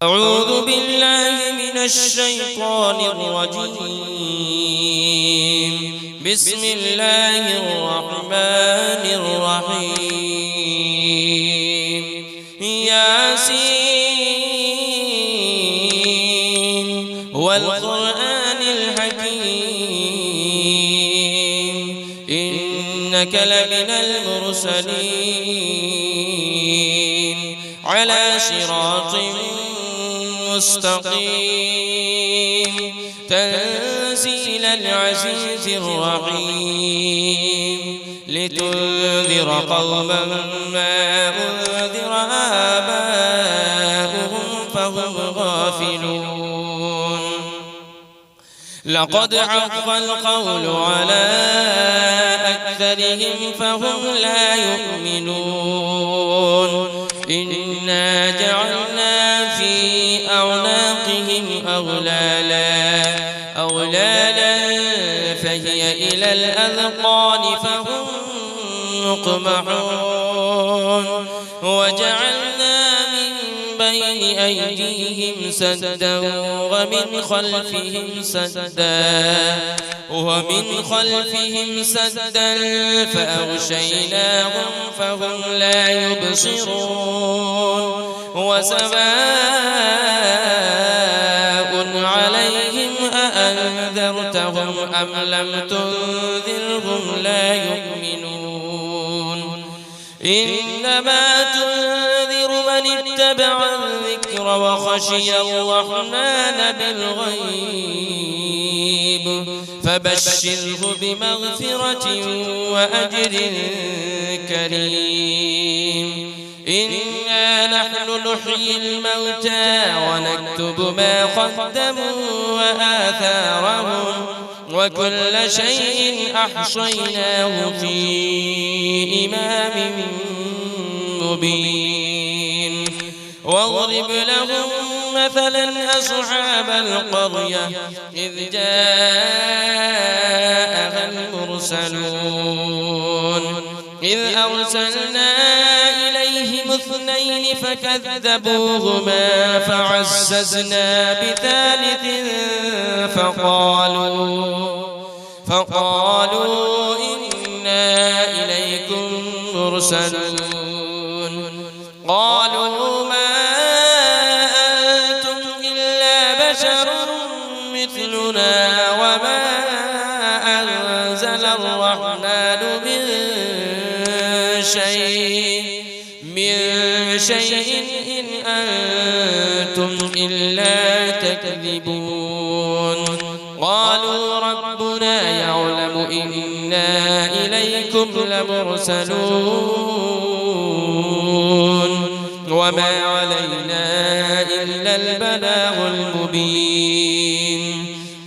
أعوذ بالله من الشيطان الرجيم. بسم الله الرحمن الرحيم. ياسين والقرآن الحكيم إنك لمن المرسلين على صراط مستقيم تنزيل العزيز الرحيم لتنذر قوما ما أنذر آباؤهم فهم غافلون. لقد حق القول على أكثرهم فهم لا يؤمنون. إنا جعلنا في أعناقهم أغلالا فهي إلى الأذقان فهم مقمحون. وجعلنا من بين أيديهم سدا ومن خلفهم سدا فأغشيناهم فهم لا يبصرون. وسواء عليهم أأنذرتهم أم لم تنذرهم لا يؤمنون. إنما تنذر من اتبع الذكر وخشي الرحمن بالغيب فبشره بمغفرة وأجر كريم. إنا نحن نحيي الموتى ونكتب ما قدموا وآثارهم وكل شيء أحصيناه في إمام مبين. واضرب لهم مثلا أصحاب القرية إذ جاءها المرسلون إذ أرسلنا إليهم اثنين فكذبوهما فعززنا بثالث فقالوا إنا إليكم مرسلون. قالوا ما أنتم إلا بشر مثلنا وما أنزل الرحمن من شيء إن أنتم إلا تكذبون. قالوا ربنا يعلم إنا إليكم لمرسلون وما علينا إلا البلاغ المبين.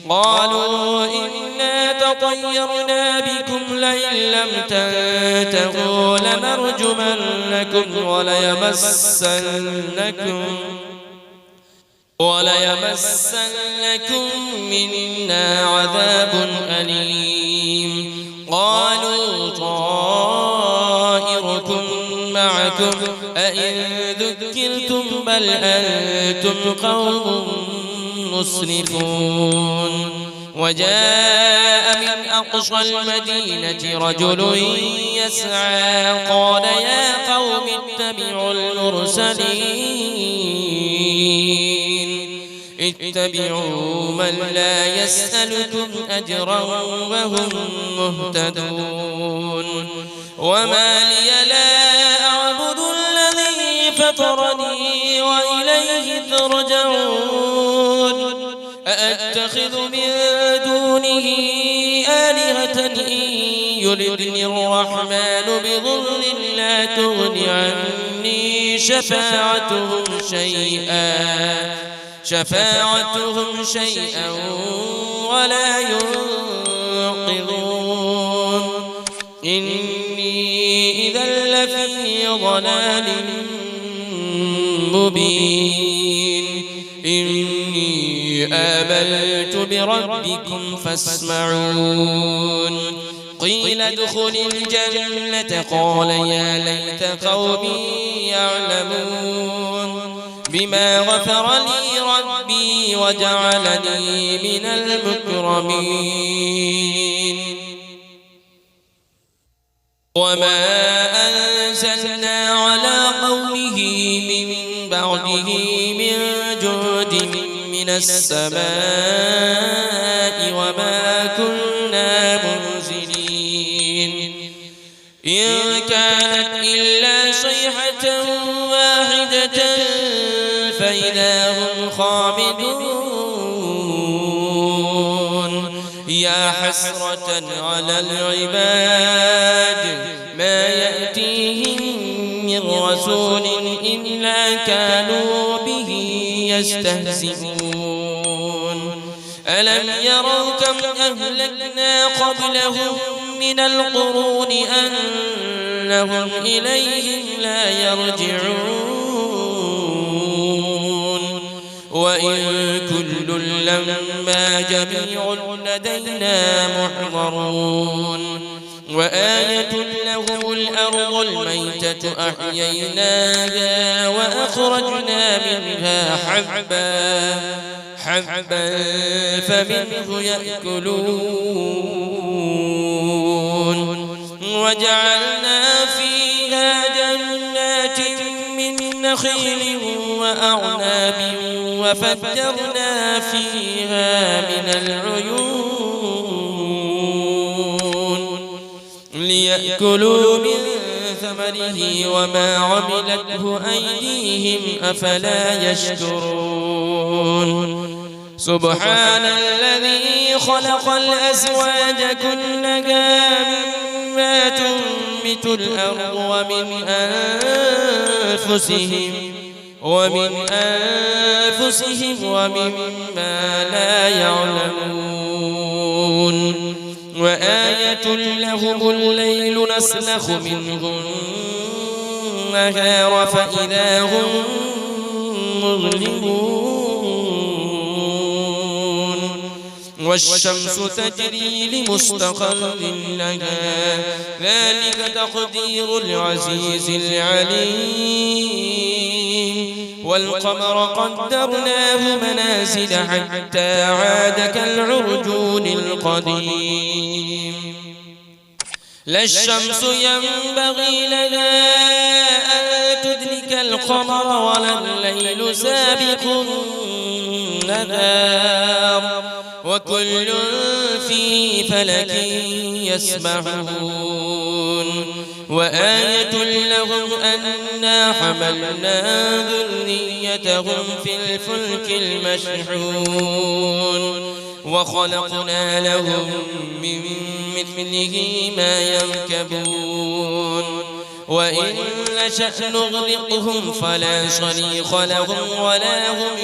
قالوا إنا تطيرنا بكم لئن لم تنتهوا لنرجمنكم وليمسنكم منا عذاب أليم. قالوا طائركم معكم أئن ذكرتم بل أنتم قوم مسرفون. وجاء من أقصى المدينة رجل يسعى قال يا قوم اتبعوا من لا يسألكم أجرا وهم مهتدون. وما لي لا أعبد الذي فطرني وإليه ترجعون. أأتخذ من دونه آلهة إن يردني الرحمن بضر لا تغن عني شفاعتهم شيئا ولا ينقذون. إني إذا لفي ضلال مبين. إني آمنت بربكم فاسمعون. قيل ادخل الجنة قال يا ليت قومي يعلمون. بما غفر لي ربي وجعلني من المكرمين وما أنزلنا على قومه من بعده من جند من السماء وما كنا منزلين إن كانت إلا صيحة واحدة فإذا هم خامدون يا حسرة على العباد ما يأتيهم من رسول إلا كانوا به يستهزئون ألم يروا كم أهلكنا قبلهم من القرون أنهم إليهم لا يرجعون وإن كل لما جميع لدينا محضرون وآية لهم الأرض الميتة أحييناها وأخرجنا منها حبا فمنه يأكلون وجعلنا فيها جنات من نخيل وأعناب وفجرنا فيها من العيون ليأكلوا من ثمره وما عملته أيديهم أفلا يشكرون سبحان الذي خلق الأزواج كلها مما تنبت الأرض ومن أنفسهم ومما لا يعلمون وآية لهم الليل نسلخ منه النهار فإذا هم مظلمون والشمس تجري لمستقر لها ذلك تقدير العزيز العليم والقمر قدرناه منازل حتى عاد كالعرجون القديم لا الشمس ينبغي لها أن تدرك القمر ولا الليل سابق النهار وكل في فلك يسبحون وآية لهم أنا حملنا ذريتهم في الفلك المشحون وخلقنا لهم من مثله ما يركبون وإن نشأ نغرقهم فلا صريخ لهم ولا هم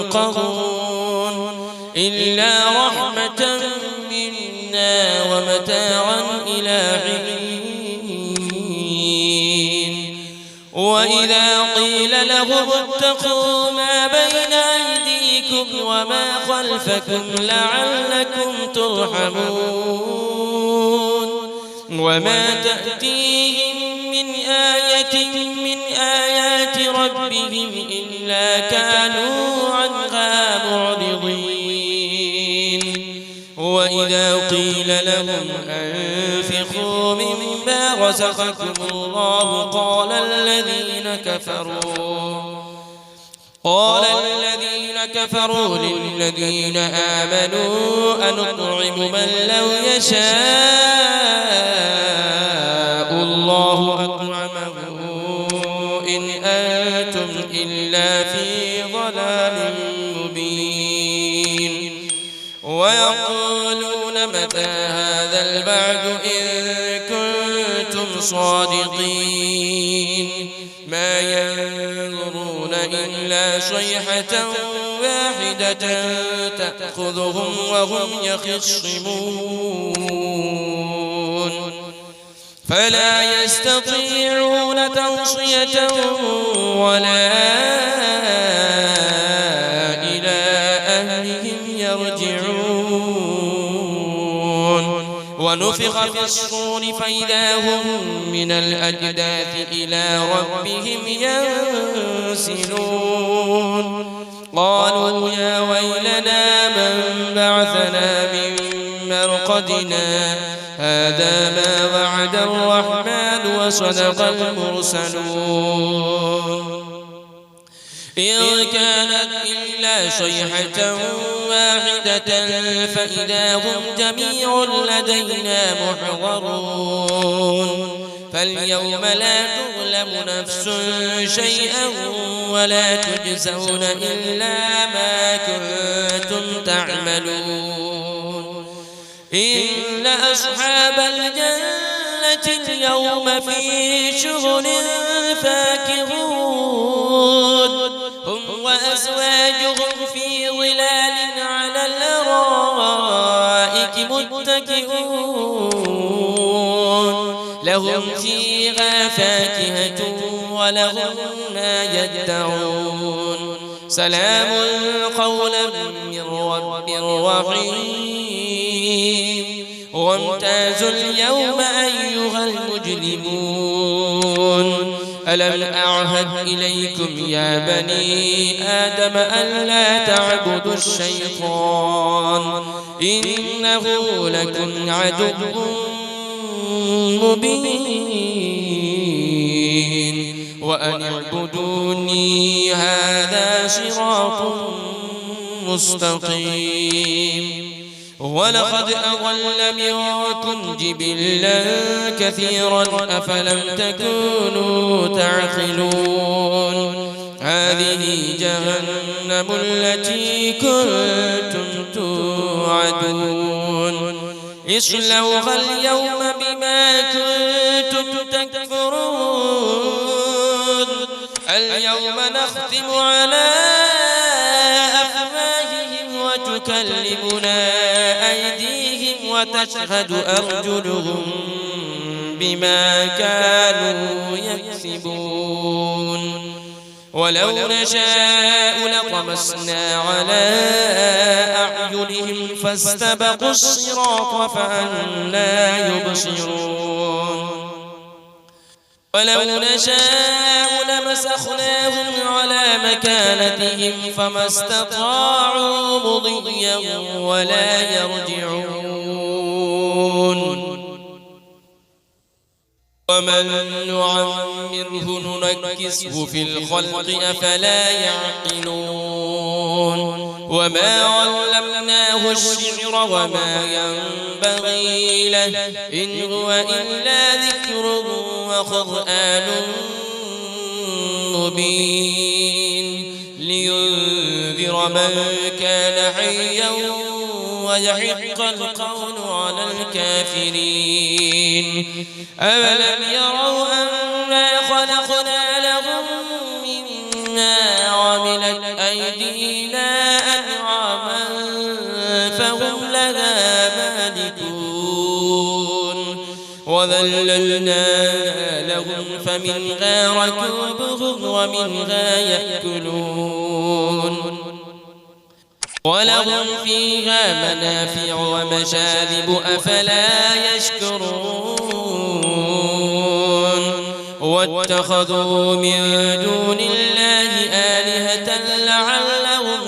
ينقذون إلا رحمة منا ومتاعا إلى حين وإذا قيل لهم اتقوا ما بين أيديكم وما خلفكم لعلكم ترحمون وما تأتيهم من آية من آيات ربهم إلا كانوا عنها معرضين وإذا قيل لهم أنفقوا مما رزقكم الله قال الذين كفروا للذين آمنوا أنطعم من لو يشاء الله أطعمه إن أنتم إلا في ضلال مبين ويقولون متى هذا البعد إن كنتم صادقين ما ينظرون إلا صيحة واحدة تأخذهم وهم يخصمون فلا يستطيعون توصية ولا إلى أهلهم يرجعون ونفخ في الصور فإذا هم من الأجداث إلى ربهم ينسلون قالوا يا ويلنا من بعثنا من مرقدنا هذا ما وعد الرحمن وصدق المرسلون إن كانت إلا صيحة واحدة فإذا هم جميع لدينا محضرون فاليوم لا تظلم نفس شيئا ولا تجزون إلا ما كنتم تعملون إن أصحاب الجنة اليوم في شغل فاكهون هم وأزواجهم في ظلال على الأرائك متكئون لهم فيها فاكهة ولهم ما يدعون سلام قولا من رب رحيم وامتازوا اليوم أيها المجرمون ألم أعهد إليكم يا بني آدم ألا تعبدوا الشيطان إنه لكم عدو مبين وأن اعبدوني هذا صراط مستقيم ولقد أضل منكم جبلا كثيرا أفلم تكونوا تعقلون هذه جهنم التي كنتم توعدون اصلوها اليوم بما كنتم تكفرون اليوم نختم على أفواههم وتكلمنا أيديهم وتشهد أرجلهم بما كانوا يكسبون ولو نشاء لطمسنا على أعينهم فاستبقوا الصراط فأنى يبصرون ولو نشاء لمسخناهم على مكانتهم فما استطاعوا مضيا ولا يرجعون ومن نعمره ننكسه في الخلق أفلا يعقلون وما علمناه الشعر وما ينبغي له إن هو إلا ذكر وقرآن مبين لينذر من كان حيا ويحق القول على الكافرين أولم يروا أنا خلقنا لهم مما عملت أيدينا أنعاما فهم لها مالكون وذللناها لهم فمنها ركوبهم ومنها يأكلون ولهم فيها منافع ومشارب أفلا يشكرون واتخذوا من دون الله آلهة لعلهم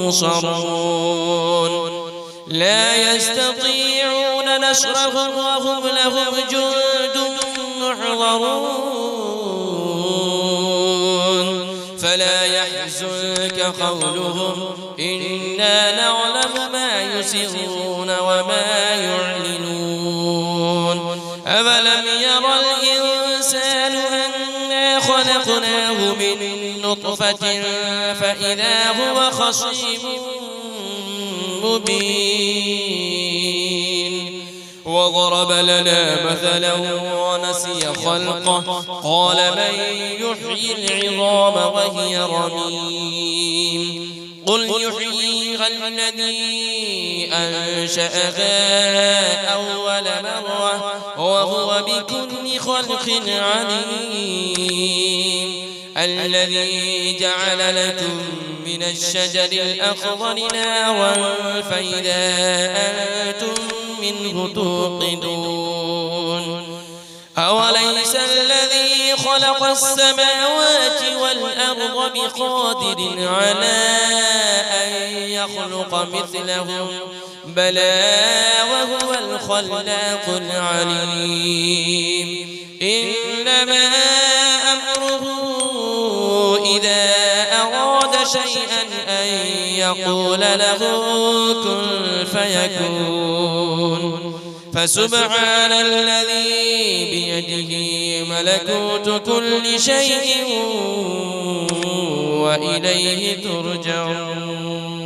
ينصرون لا يستطيعون نصرهم وهم لهم جند محضرون فلا يحزنك قولهم إنا نعلم ما يسرون وما يعلنون أفلم يرى الإنسان أنا خلقناه من نطفة فإذا هو خصيم مبين وضرب لنا مثلا ونسي خلقه قال من يحيي العظام وهي رميم قل يحييها الذي أنشأها أول مرة وهو بكل خلق عليم الذي جعل لكم من الشجر الأخضر نارا فإذا أنتم منه توقدون أوليس الذي خلق السماوات والأرض بقادر على أن يخلق مثلهم بلى وهو الخلاق العليم إنما أمره إذا أراد شيئا أن يقول له كن فيكون فسبحان الذي بيده ملكوت كل شيء وإليه ترجعون